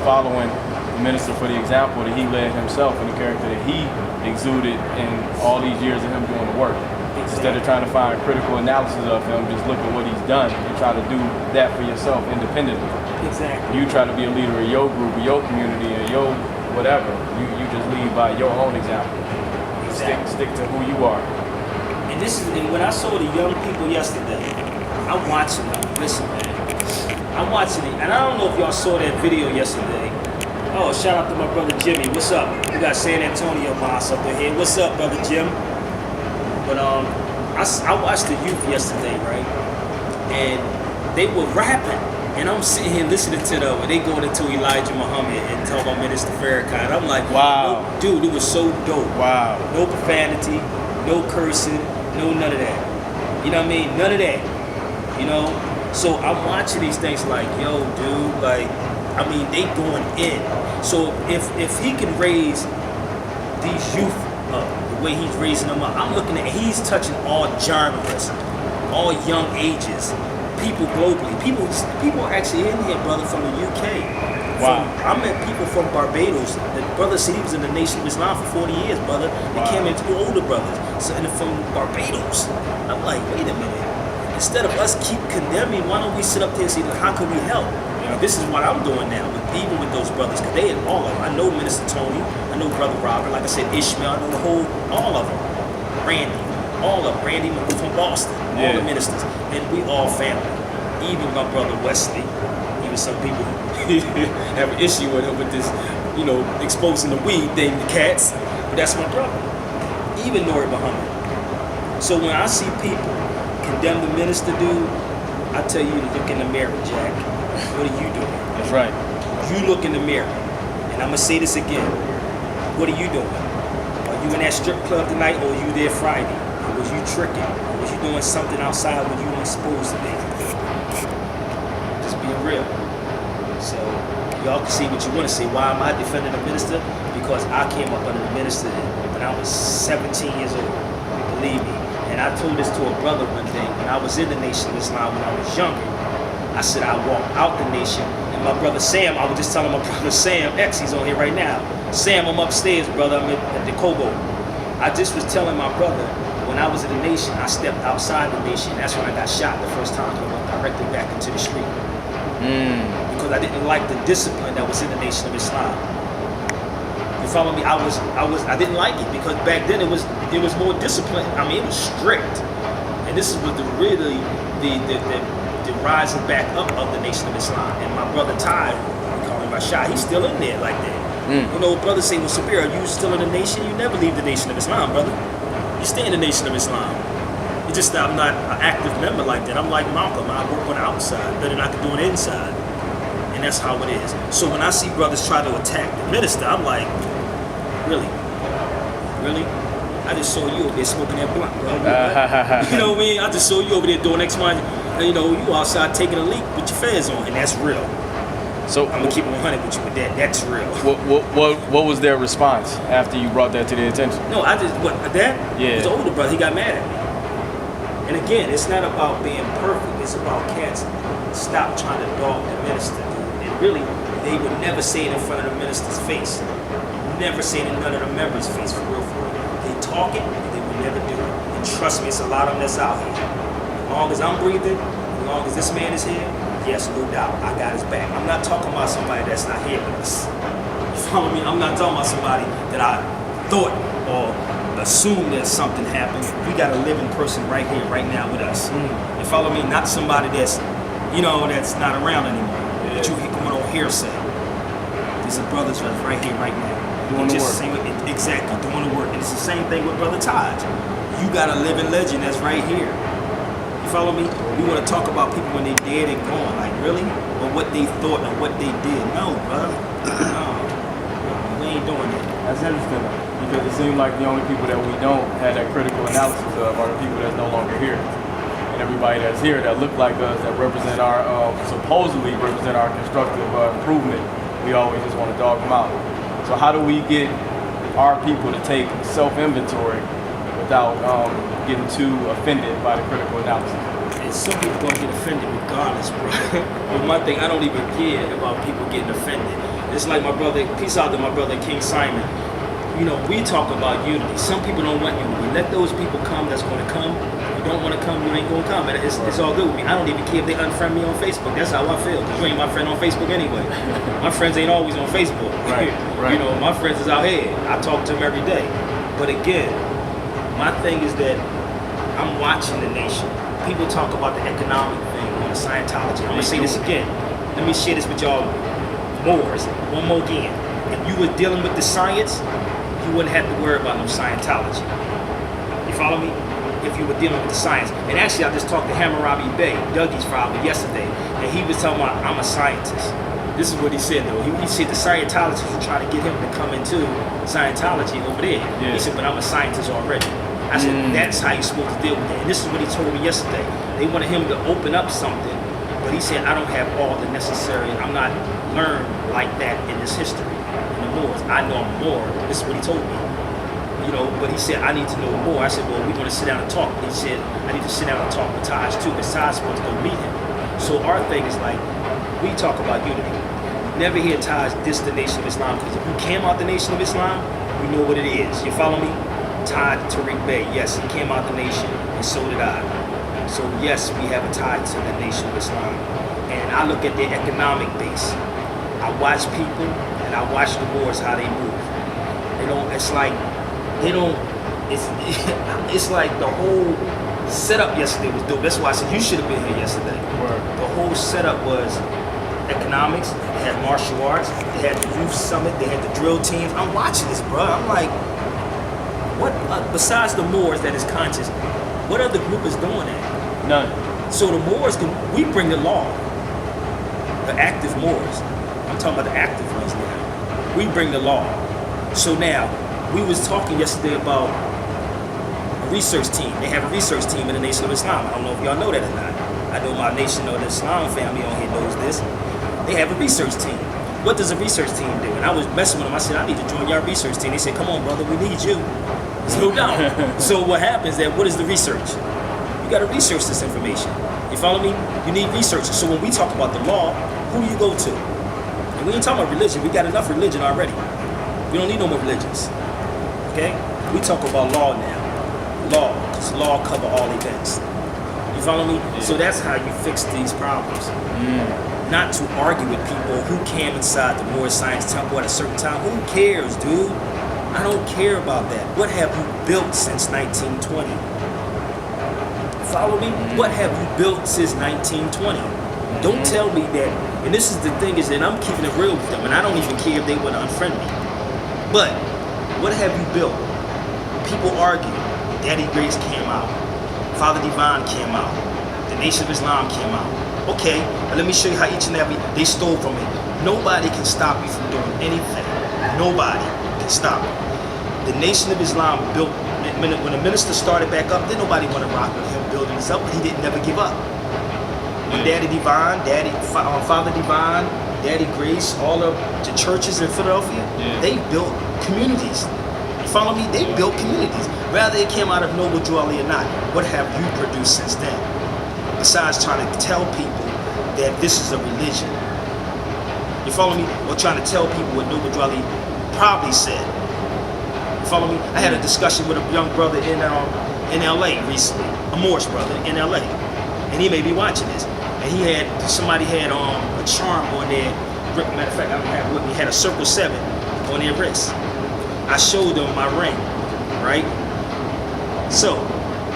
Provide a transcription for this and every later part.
following the minister for the example that he led himself and the character that he exuded in all these years of him doing the work. Instead of trying to find critical analysis of him, just look at what he's done and try to do that for yourself independently. Exactly. You try to be a leader of your group, or your community, or your whatever. You just lead by your own example. Exactly. Stick to who you are. And this is, and when I saw the young people yesterday, I'm watching them. Listen, man. I'm watching it, and I don't know if y'all saw that video yesterday. Oh, shout out to my brother Jimmy. What's up? We got San Antonio boss up in here. What's up, brother Jim? But I watched the youth yesterday, right? And they were rapping, and I'm sitting here listening to them, and they going into Elijah Muhammad and talking about Minister Farrakhan. I'm like, wow, no, dude, it was so dope. Wow. No profanity, no cursing, no none of that. You know what I mean? None of that. You know? So I'm watching these things like, yo, dude, like, I mean, they going in. So if he can raise these youth up the way he's raising them up, I'm looking at, he's touching all genres, all young ages, people globally. People are actually in here, brother, from the UK. Wow. I met people from Barbados. The brother said he was in the Nation of Islam for 40 years, brother. They Wow. came in two older brothers, so, and from Barbados. I'm like, wait a minute. Instead of us keep condemning, why don't we sit up there and say, how can we help? Yeah. This is what I'm doing now, even with those brothers, because they all of them. I know Minister Tony, I know Brother Robert, like I said, Ishmael, I know all of them. Randy, all of them. Randy from Boston, all the ministers. And we all family. Even my brother Wesley, even some people have an issue with him with this, you know, exposing the weed thing to cats, but that's my brother. Even Nori Muhammad. So when I see people condemn the minister, dude, I tell you to look in the mirror, Jack. What are you doing? That's right. You look in the mirror, and I'm gonna say this again. What are you doing? Are you in that strip club tonight, or are you there Friday? Or was you tricking? Or was you doing something outside when you weren't supposed to be? Just being real. So y'all can see what you want to see. Why am I defending the minister? Because I came up under the minister when I was 17 years old. Believe me. And I told this to a brother one day when I was in the Nation of Islam when I was younger. I said I walked out the nation, and my brother Sam, I was just telling my brother Sam X, he's on here right now. Sam, I'm upstairs, brother, I'm at the Kobo. I just was telling my brother, when I was in the nation, I stepped outside the nation. That's when I got shot the first time. I went directly back into the street. Because I didn't like the discipline that was in the Nation of Islam. You follow me? I didn't like it because back then it was more discipline. I mean, it was strict. And this was the rising back up of the Nation of Islam. And my brother Ty, we call him Rashad, he's still in there like that. You know, brothers say, well, Sabir, are you still in the nation? You never leave the Nation of Islam, brother. You stay in the Nation of Islam. It's just that I'm not an active member like that. I'm like Malcolm. I work on the outside better than I can do on the inside. And that's how it is. So when I see brothers try to attack the minister, I'm like, really? Really? I just saw you over there smoking that blunt, bro. You know what I mean? I just saw you over there doing X, Y, and you know, you outside taking a leak with your fez on, and that's real. So I'm gonna keep it 100 with you with that. That's real. What was their response after you brought that to their attention? No, I just that. Yeah. His older brother, he got mad at me. And again, it's not about being perfect. It's about cats stop trying to dog the minister. And really, they would never say it in front of the minister's face. Never say it in none of the members' face, for real, for real. They talk it, they would never do it. And trust me, it's a lot of them that's out here. As long as I'm breathing, as long as this man is here, yes, no doubt, I got his back. I'm not talking about somebody that's not here with us. You follow me? I'm not talking about somebody that I thought or assumed that something happened. We got a living person right here, right now with us. You follow me? Not somebody that's, you know, that's not around anymore. Yeah. That you going on hearsay. These are brothers that's right here, right now. Doing the work. Exactly, doing the work. And it's the same thing with Brother Taj. You got a living legend that's right here. You follow me? We want to talk about people when they dead and gone. Like, really? Or what they thought or what they did. No, brother. No. We ain't doing that. That's interesting, because it seems like the only people that we don't have that critical analysis of are the people that's no longer here. And everybody that's here that look like us, that represent our, supposedly represent our constructive improvement, we always just want to dog them out. So how do we get our people to take self-inventory without getting too offended by the critical analysis? And some people gonna get offended regardless, bro. But one thing, I don't even care about people getting offended. It's like my brother, peace out to my brother King Simon. You know, we talk about unity. Some people don't want unity. Let those people come that's going to come. If you don't want to come, you ain't going to come. And it's all good with me. I don't even care if they unfriend me on Facebook. That's how I feel. Because you ain't my friend on Facebook anyway. My friends ain't always on Facebook. Right. You know, my friends is out here. I talk to them every day. But again, my thing is that I'm watching the nation. People talk about the economic thing on the Scientology. I'm going to say this again. Let me share this with y'all one more again. If you were dealing with the science, you wouldn't have to worry about no Scientology. You follow me? If you were dealing with the science. And actually, I just talked to Hammurabi Bey, Dougie's father, yesterday, and he was talking about, I'm a scientist. This is what he said, though. He said the Scientologists were trying to get him to come into Scientology over there. Yeah. He said, but I'm a scientist already. I said, that's how you're supposed to deal with it. And this is what he told me yesterday. They wanted him to open up something, but he said, I don't have all the necessary, I'm not learned like that in this history. In the Moors, I know more. This is what he told me. You know, but he said, I need to know more. I said, well, we're going to sit down and talk. He said, I need to sit down and talk with Taj too, because Taj's supposed to go meet him. So our thing is like, we talk about unity. Never hear Taj diss the Nation of Islam, because if you came out the Nation of Islam, we know what it is. You follow me? Taj Tariq Bey, yes, he came out the nation, and so did I. So yes, we have a tie to the Nation of Islam. And I look at their economic base. I watch people, and I watch the wars, how they move. They don't, it's like, they don't, it's like the whole setup yesterday was dope. That's why I said you should have been here yesterday. Word. The whole setup was economics, they had martial arts, they had the youth summit, they had the drill teams. I'm watching this, bro. I'm like, what, besides the Moors that is conscious, what other group is doing that? None. So the Moors, we bring the law. The active Moors. I'm talking about the active ones now. We bring the law. So now, we was talking yesterday about a research team. They have a research team in the Nation of Islam. I don't know if y'all know that or not. I know my Nation of Islam family on here knows this. They have a research team. What does a research team do? And I was messing with them. I said, I need to join your research team. They said, come on, brother, we need you. There's no doubt. So what happens is that, what is the research? You got to research this information. You follow me? You need researchers. So when we talk about the law, who do you go to? And we ain't talking about religion. We got enough religion already. We don't need no more religions. Okay? We talk about law now. Law, because law cover all events. You follow me? Yeah. So that's how you fix these problems. Not to argue with people who came inside the Moorish Science Temple at a certain time. Who cares, dude? I don't care about that. What have you built since 1920? Follow me? What have you built since 1920? Don't tell me that, and this is the thing, is that I'm keeping it real with them, and I don't even care if they want to unfriend me. But, what have you built? People argue. Daddy Grace came out. Father Divine came out. The Nation of Islam came out. Okay, but let me show you how each and every, they stole from me. Nobody can stop me from doing anything. Nobody can stop me. The Nation of Islam built, when the minister started back up, then nobody want to rock with him building this up, but he didn't never give up. When Daddy Divine, Father Divine, Daddy Grace, all of the churches in Philadelphia, they built communities. You follow me? They built communities. Whether it came out of Noble Drew Ali or not, what have you produced since then? Besides trying to tell people that this is a religion. You follow me? Or trying to tell people what Noble Drew Ali probably said. You follow me? I had a discussion with a young brother in LA recently, a Moorish brother in LA, and he may be watching this. And somebody had a charm on there. Matter of fact, I don't have it with me. Had a circle 7 on their wrist. I showed them my ring, right? So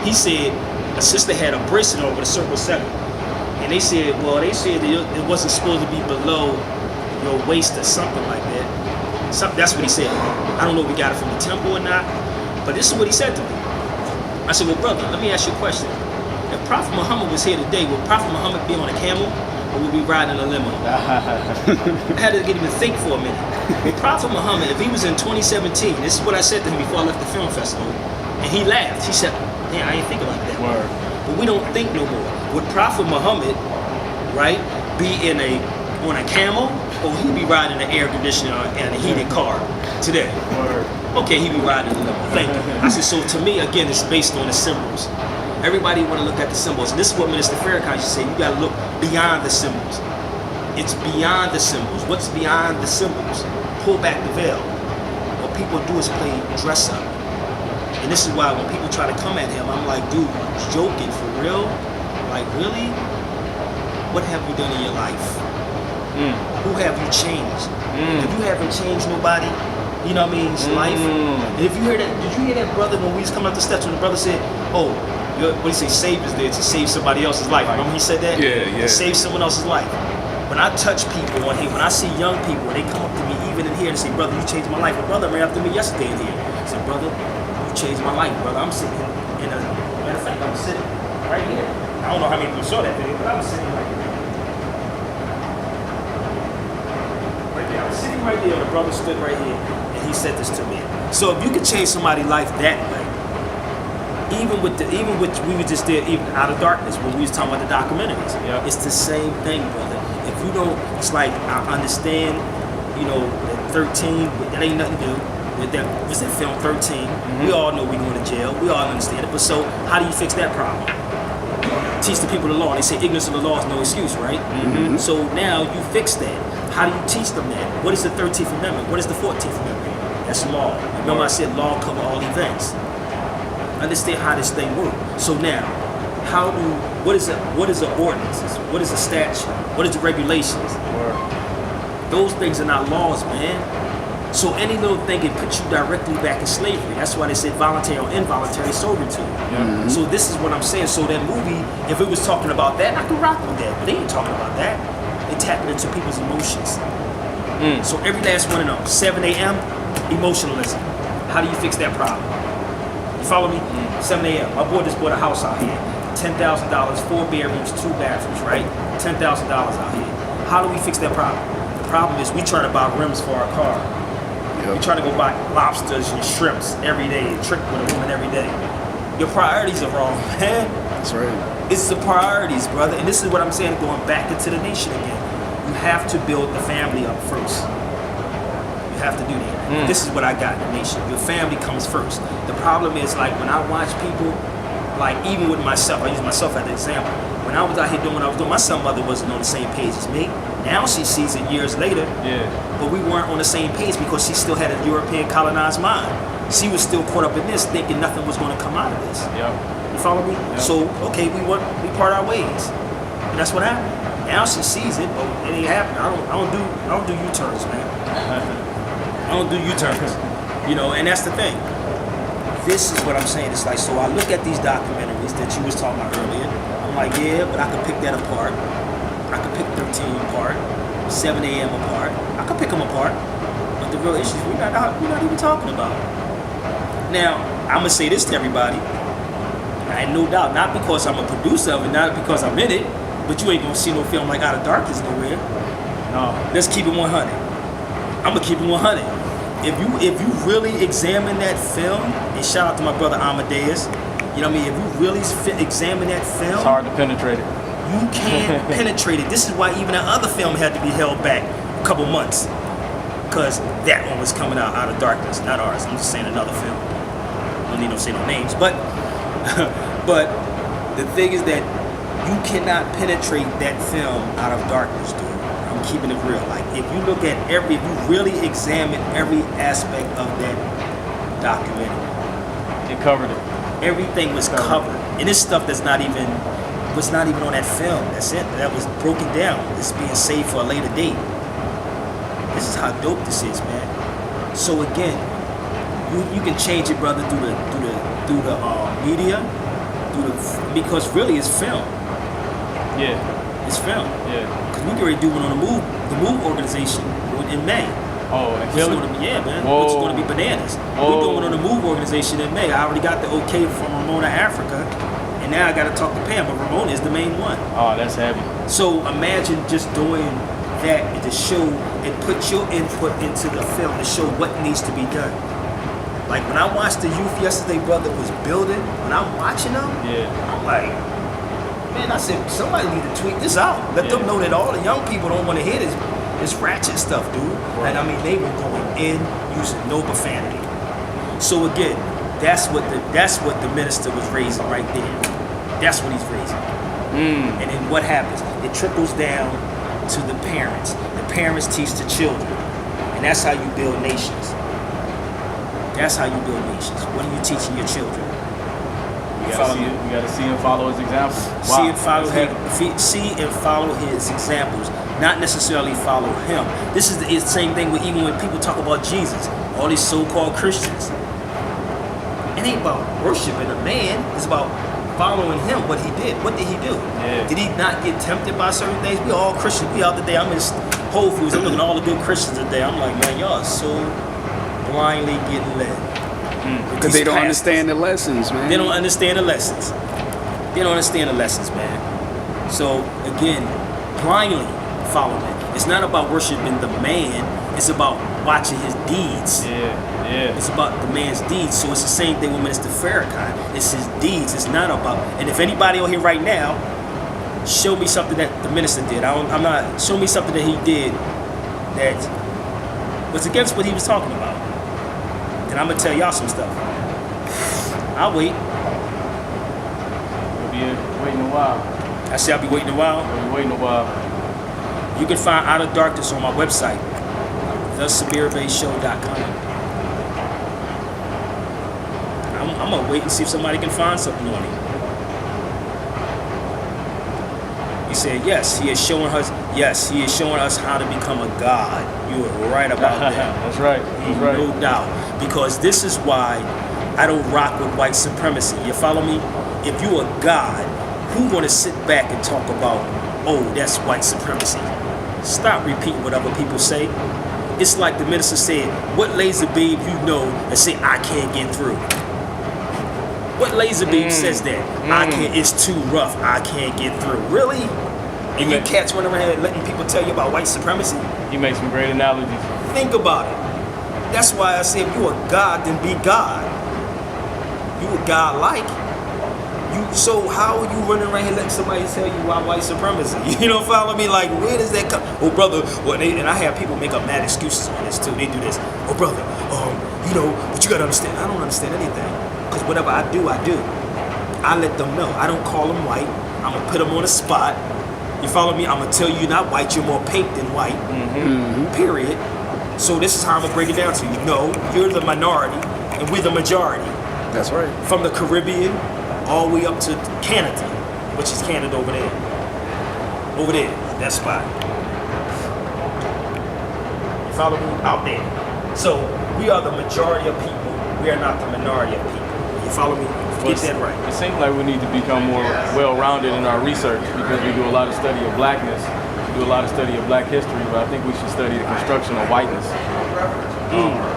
he said a sister had a bracelet on with a circle 7, and they said that it wasn't supposed to be below your waist or something like that. That's what he said. I don't know if we got it from the temple or not, but this is what he said to me. I said, well, brother, let me ask you a question. If Prophet Muhammad was here today, would Prophet Muhammad be on a camel, or would we ride in a limo? I had to get him to think for a minute. If Prophet Muhammad, if he was in 2017, this is what I said to him before I left the film festival, and he laughed. He said, man, I ain't think about that. Word. But we don't think no more. Would Prophet Muhammad, right, be on a camel, or he'd be riding an air conditioner and a heated car today? Word. Okay, he'd be riding a limo. Thank you. I said, so to me, again, it's based on the symbols. Everybody want to look at the symbols. And this is what Minister Farrakhan used to say. You got to look beyond the symbols. It's beyond the symbols. What's beyond the symbols? Pull back the veil. What people do is play dress up. And this is why when people try to come at him, I'm like, dude, you joking for real? Like, really? What have you done in your life? Who have you changed? If you haven't changed nobody, you know what I mean, it's life. And if you hear that, did you hear that brother when we was coming up the steps when the brother said, oh, what do you say, save is there to save somebody else's life. Remember he said that? Yeah. To save someone else's life. When I touch people on here, when I see young people, they come up to me even in here and say, brother, you changed my life. A brother ran up to me yesterday in here. I said, brother, you changed my life, brother. I'm sitting here in a, matter of fact, I'm sitting right here. I don't know how many people saw that video, but I'm sitting right here. Right there. I was sitting right there, and the brother stood right here, and he said this to me. So if you could change somebody's life that way, even with we were just there, even Out of Darkness, when we was talking about the documentaries, it's the same thing, brother. If you don't, it's like I understand, you know, that 13, that ain't nothing to do with that. Was that film 13? We all know we going to jail. We all understand it. But so, how do you fix that problem? Teach the people the law. They say ignorance of the law is no excuse, right? So now you fix that. How do you teach them that? What is the 13th Amendment? What is the 14th Amendment? That's law. Remember I said law cover all events. Understand how this thing works. So now, what is the ordinances? What is the statute? What is the regulations? Those things are not laws, man. So any little thing can put you directly back in slavery. That's why they said voluntary or involuntary servitude. So this is what I'm saying. So that movie, if it was talking about that, I could rock with that. But they ain't talking about that. They tapping into people's emotions. So every last one of them, 7 a.m., emotionalism. How do you fix that problem? You follow me? 7 a.m. My boy just bought a house out here. $10,000, 4 bedrooms, 2 bathrooms, right? $10,000 out here. How do we fix that problem? The problem is we trying to buy rims for our car. We trying to go buy lobsters and shrimps every day, and trick with a woman every day. Your priorities are wrong, man. That's right. It's the priorities, brother. And this is what I'm saying, going back into the nation again. You have to build the family up first. You have to do that. This is what I got in the nation. Your family comes first. The problem is, like, when I watch people, like, even with myself, I use myself as an example. When I was out here doing what I was doing, my son mother wasn't on the same page as me. Now she sees it years later. But we weren't on the same page because she still had a European colonized mind. She was still caught up in this, thinking nothing was going to come out of this. You follow me? So, okay, we part our ways. And that's what happened. Now she sees it, but it ain't happening. I don't do U-turns, man. I don't do U-turns. You know, and that's the thing. This is what I'm saying. It's like, so I look at these documentaries that you was talking about earlier. I'm like, yeah, but I could pick that apart. I could pick 13 apart, 7 a.m. apart. I could pick them apart. But the real issues we're not even talking about. Now, I'm gonna say this to everybody. I had no doubt, not because I'm a producer of it, not because I'm in it, but you ain't gonna see no film like Out of Darkness nowhere. No. Let's keep it 100. I'm gonna keep it 100. If you really examine that film, and shout out to my brother Amadeus, you know what I mean? If you really examine that film, it's hard to penetrate it. You can't penetrate it. This is why even the other film had to be held back a couple months, because that one was coming Out of Darkness, not ours. I'm just saying another film. I don't need to say no names, but but the thing is that you cannot penetrate that film Out of Darkness, dude. I'm keeping it real. Like, if you look at if you really examine every aspect of that documentary, it covered it. Everything was covered. And it's stuff that's not even on that film. That's it. That was broken down. It's being saved for a later date. This is how dope this is, man. So again, you can change it, brother, through the media, because really it's film. It's film. Because we get ready to do one on the Move organization in May. Oh, and Philly? Yeah, man. Whoa. Which is going to be bananas. We're doing one on the Move organization in May. I already got the okay from Ramona Africa, and now I got to talk to Pam, but Ramona is the main one. Oh, that's heavy. So imagine just doing that and to show and put your input into the film to show what needs to be done. Like when I watched the youth yesterday, brother was building. When I'm watching them, I'm like, man, I said somebody need to tweet this out. Let them know that all the young people don't want to hear this ratchet stuff, dude. Right. And I mean, they were going in using no profanity. So again, that's what the minister was raising right there. That's what he's raising. And then what happens? It trickles down to the parents teach the children, and that's how you build nations. That's how you build nations. What are you teaching your children? You gotta see and follow his examples. See and follow his examples, not necessarily follow him. This is the same thing with even when people talk about Jesus, all these so-called Christians. It ain't about worshiping a man. It's about following him, what he did. What did he do? Yeah. Did he not get tempted by certain things? We all Christians. We out today. I'm in Whole Foods. I'm looking at all the good Christians today. I'm like, man, y'all are so blindly getting led. Because they don't understand the lessons, man. They don't understand the lessons. They don't understand the lessons, man. So again, blindly following. It's not about worshiping the man. It's about watching his deeds. Yeah. It's about the man's deeds. So it's the same thing with Minister Farrakhan. It's his deeds. It's not about. And if anybody on here right now, show me something that the minister did. Show me something that he did that was against what he was talking about. And I'm gonna tell y'all some stuff. I'll wait. We'll be waiting a while. I said I'll be waiting a while. We'll be waiting a while. You can find Out of Darkness on my website, theSabirBeyShow.com. I'm gonna wait and see if somebody can find something on him. He said, yes, he is showing us. Yes, he is showing us how to become a god. You are right about that. That's right. That's right. No doubt. Because this is why I don't rock with white supremacy. You follow me? If you a god, who gonna sit back and talk about, oh, that's white supremacy? Stop repeating what other people say. It's like the minister said, what laser beam you know and say I can't get through? What laser beam says that? I can't, it's too rough, I can't get through. Really? And you cats running around here letting people tell you about white supremacy? You make some great analogies. Think about it. That's why I said if you a God, then be God. You a God-like. So how are you running around here letting somebody tell you why white supremacy? You don't follow me? Like, where does that come? Oh, brother, and I have people make up mad excuses on this too. They do this. Oh, brother, but you gotta understand. I don't understand anything. Because whatever I do. I let them know. I don't call them white. I'm gonna put them on the spot. You follow me? I'm gonna tell you you're not white. You're more pink than white. Period. So this is how I'm gonna break it down to you. No, you're the minority, and we're the majority. That's right. From the Caribbean all the way up to Canada, which is Canada over there. Over there, that spot. You follow me? Out there. So we are the majority of people. We are not the minority of people. You follow me? Get that right. It seems like we need to become more well-rounded in our research because we do a lot of study of blackness. We do a lot of study of black history, but I think we should study the construction of whiteness.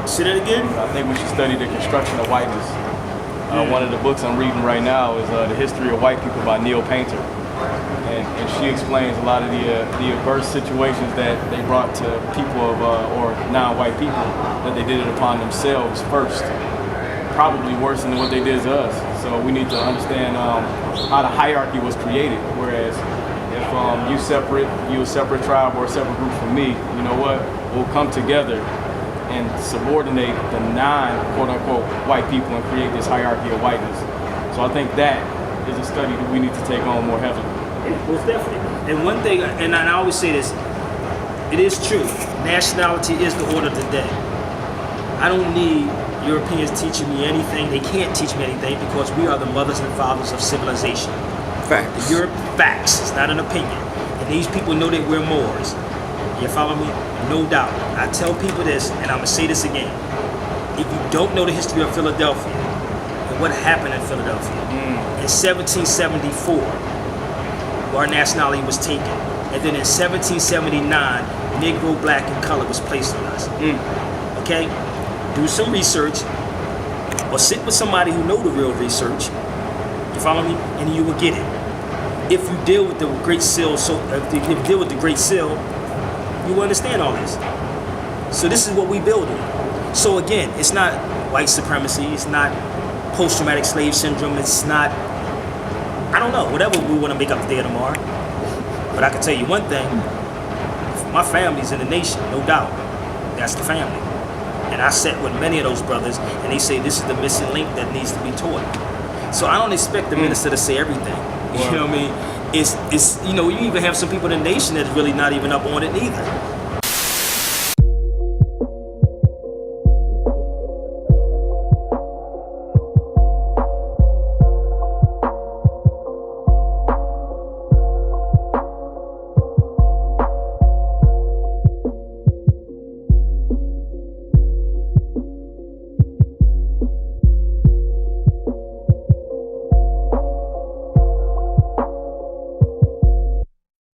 Say that again? I think we should study the construction of whiteness. One of the books I'm reading right now is The History of White People by Neil Painter. And she explains a lot of the adverse situations that they brought to people of, or non-white people, that they did it upon themselves first. Probably worse than what they did to us. So we need to understand how the hierarchy was created. Whereas if you a separate tribe or a separate group from me, you know what? We'll come together and subordinate the non-quote-unquote white people and create this hierarchy of whiteness. So I think that is a study that we need to take on more heavily. Most definitely. And one thing, and I always say this, it is true. Nationality is the order of the day. I don't need Europeans teaching me anything. They can't teach me anything because we are the mothers and fathers of civilization. Facts. The Europe facts. It's not an opinion. And these people know that we're Moors. You follow me? No doubt. I tell people this, and I'm going to say this again. If you don't know the history of Philadelphia and what happened in Philadelphia, in 1774, our nationality was taken. And then in 1779, Negro, black, and color was placed on us. Okay? Do some research, or sit with somebody who know the real research. You follow me? And you will get it. If you deal with the Great Seal, if you deal with the Great Seal, you will understand all this. So this is what we build on. So again, it's not white supremacy. It's not post-traumatic slave syndrome. It's not, I don't know, whatever we want to make up the day of tomorrow. But I can tell you one thing. My family's in the nation, no doubt. That's the family. And I sat with many of those brothers, and they say this is the missing link that needs to be taught. So I don't expect the minister to say everything. You know what I mean? it's you know, you even have some people in the nation that's really not even up on it neither.